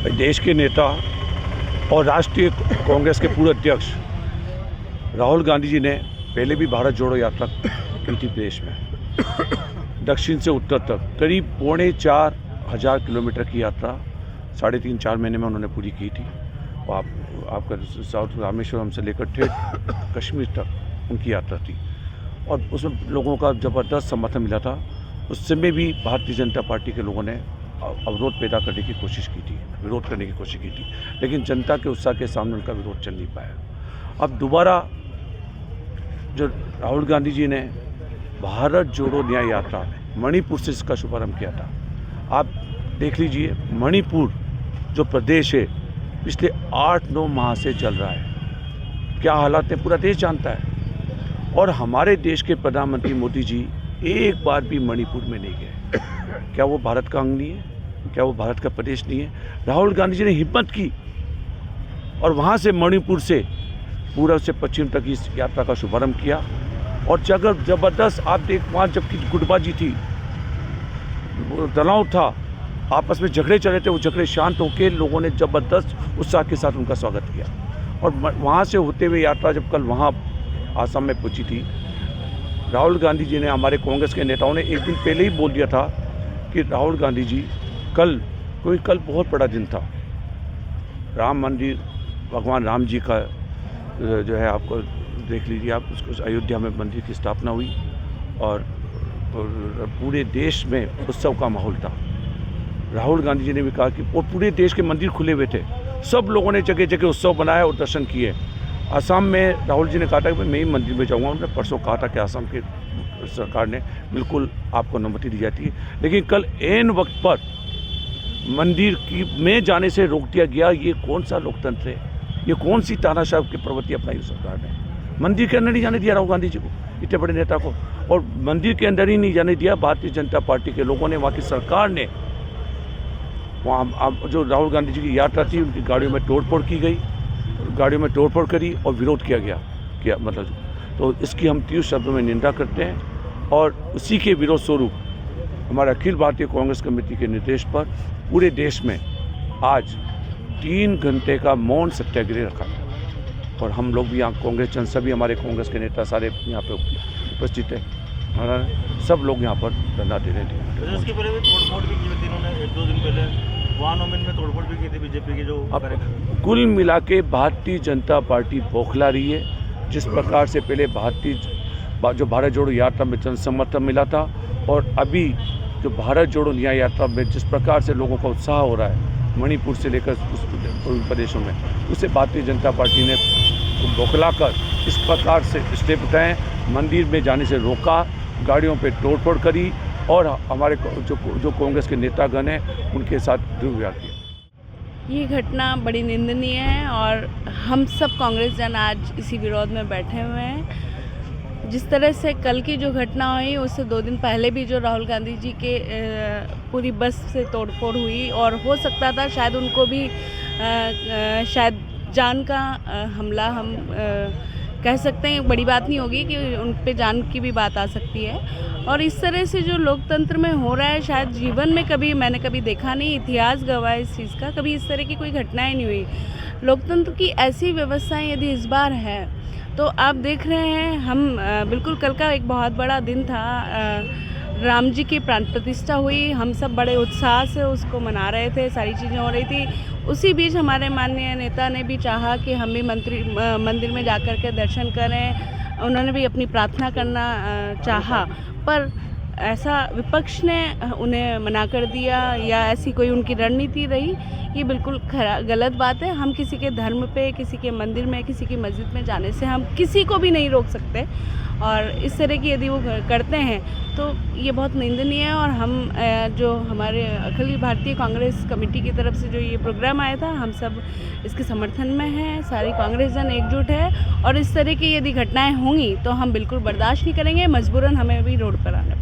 देश के नेता और राष्ट्रीय कांग्रेस के पूर्व अध्यक्ष राहुल गांधी जी ने पहले भी भारत जोड़ो यात्रा की थी प्रदेश में, दक्षिण से उत्तर तक करीब 4,500 किलोमीटर की यात्रा 3.5-4 महीने में उन्होंने पूरी की थी। और आपका साउथ रामेश्वरम से लेकर ठेठ कश्मीर तक उनकी यात्रा थी और उसमें लोगों का ज़बरदस्त समर्थन मिला था। उस समय भी भारतीय जनता पार्टी के लोगों ने अवरोध पैदा करने की कोशिश की थी, विरोध करने की कोशिश की थी, लेकिन जनता के उत्साह के सामने उनका विरोध चल नहीं पाया। अब दोबारा जो राहुल गांधी जी ने भारत जोड़ो न्याय यात्रा मणिपुर से इसका शुभारंभ किया था। आप देख लीजिए, मणिपुर जो प्रदेश है पिछले 8-9 माह से चल रहा है, क्या हालात है पूरा देश जानता है। और हमारे देश के प्रधानमंत्री मोदी जी एक बार भी मणिपुर में नहीं गए। क्या वो भारत का अंग नहीं है? क्या वो भारत का प्रदेश नहीं है? राहुल गांधी जी ने हिम्मत की और वहाँ से मणिपुर से पूर्व से पश्चिम तक इस यात्रा का शुभारंभ किया। और जगह ज़बरदस्त आप देख, वहाँ जबकि गुटबाजी थी, तनाव था, आपस में झगड़े चल रहे थे, वो झगड़े शांत होकर लोगों ने ज़बरदस्त उत्साह के साथ उनका स्वागत किया। और वहाँ से होते हुए यात्रा जब कल वहाँ आसाम में पहुँची थी, राहुल गांधी जी ने, हमारे कांग्रेस के नेताओं ने एक दिन पहले ही बोल दिया था कि राहुल गांधी जी कल बहुत बड़ा दिन था। राम मंदिर, भगवान राम जी का जो है, आपको देख लीजिए आप, उसको अयोध्या में मंदिर की स्थापना हुई और पूरे देश में उत्सव का माहौल था। राहुल गांधी जी ने भी कहा कि और पूरे देश के मंदिर खुले हुए थे, सब लोगों ने जगह जगह उत्सव बनाया और दर्शन किए। असम में राहुल जी ने कहा था कि मैं ही मंदिर में जाऊंगा। उन्होंने परसों कहा था कि असम की सरकार ने बिल्कुल आपको अनुमति दी जाती है, लेकिन कल ऐन वक्त पर मंदिर की में जाने से रोक दिया गया। ये कौन सा लोकतंत्र है? ये कौन सी तानाशाह की प्रवृत्ति अपनाई सरकार ने? मंदिर के अंदर नहीं जाने दिया राहुल गांधी जी को, इतने बड़े नेता को, और मंदिर के अंदर ही नहीं जाने दिया भारतीय जनता पार्टी के लोगों ने, वहाँ की सरकार ने। वहाँ जो राहुल गांधी जी की यात्रा थी, उनकी गाड़ियों में तोड़फोड़ की गई, गाड़ियों में तोड़फोड़ करी और विरोध किया गया मतलब। तो इसकी हम तीव्र शब्दों में निंदा करते हैं और उसी के विरोध स्वरूप हमारे अखिल भारतीय कांग्रेस कमेटी के निर्देश पर पूरे देश में आज 3 घंटे का मौन सत्याग्रह रखा था। और हम लोग भी यहाँ कांग्रेस जन, सभी हमारे कांग्रेस के नेता सारे यहाँ पे उपस्थित हैं, सब लोग यहाँ पर धरना दे रहे थे। इसके पहले भी तोड़फोड़ भी की थी इन्होंने, 1-2 दिन पहले वाहनों में तोड़फोड़ भी की थी बीजेपी के जो कार्यकर्ता। कुल मिला के भारतीय जनता पार्टी बौखला रही है। जिस प्रकार से पहले जो भारत जोड़ो यात्रा में जन समर्थन मिला था और अभी जो भारत जोड़ो न्याय यात्रा में जिस प्रकार से लोगों का उत्साह हो रहा है मणिपुर से लेकर उस प्रदेशों में, उससे भारतीय जनता पार्टी ने बौखला कर इस प्रकार से स्टेप उठाए, मंदिर में जाने से रोका, गाड़ियों पे तोड़फोड़ करी और हमारे जो कांग्रेस के नेतागण हैं उनके साथ दुर्व्यवहार किया। ये घटना बड़ी निंदनीय है और हम सब कांग्रेस जन आज इसी विरोध में बैठे हुए हैं। जिस तरह से कल की जो घटना हुई, उससे 2 दिन पहले भी जो राहुल गांधी जी के पूरी बस से तोड़फोड़ हुई और हो सकता था शायद उनको भी शायद जान का हमला हम कह सकते हैं, बड़ी बात नहीं होगी कि उन पे जान की भी बात आ सकती है। और इस तरह से जो लोकतंत्र में हो रहा है, शायद जीवन में मैंने कभी देखा नहीं, इतिहास गवाह इस चीज़ का, कभी इस तरह की कोई घटनाएं नहीं हुई। लोकतंत्र की ऐसी व्यवस्थाएं यदि इस बार है तो आप देख रहे हैं, हम बिल्कुल कल का एक बहुत बड़ा दिन था, राम जी की प्राण प्रतिष्ठा हुई, हम सब बड़े उत्साह से उसको मना रहे थे, सारी चीज़ें हो रही थी। उसी बीच हमारे माननीय नेता ने भी चाहा कि हम भी मंदिर में जाकर के दर्शन करें, उन्होंने भी अपनी प्रार्थना करना चाहा, पर ऐसा विपक्ष ने उन्हें मना कर दिया या ऐसी कोई उनकी रणनीति रही, ये बिल्कुल गलत बात है। हम किसी के धर्म पे, किसी के मंदिर में, किसी की मस्जिद में जाने से हम किसी को भी नहीं रोक सकते और इस तरह की यदि वो करते हैं तो ये बहुत निंदनीय है। और हम जो हमारे अखिल भारतीय कांग्रेस कमेटी की तरफ से जो ये प्रोग्राम आया था, हम सब इसके समर्थन में हैं, सारी कांग्रेस जन एकजुट है और इस तरह की यदि घटनाएं होंगी तो हम बिल्कुल बर्दाश्त नहीं करेंगे, मजबूरन हमें भी रोड पर आना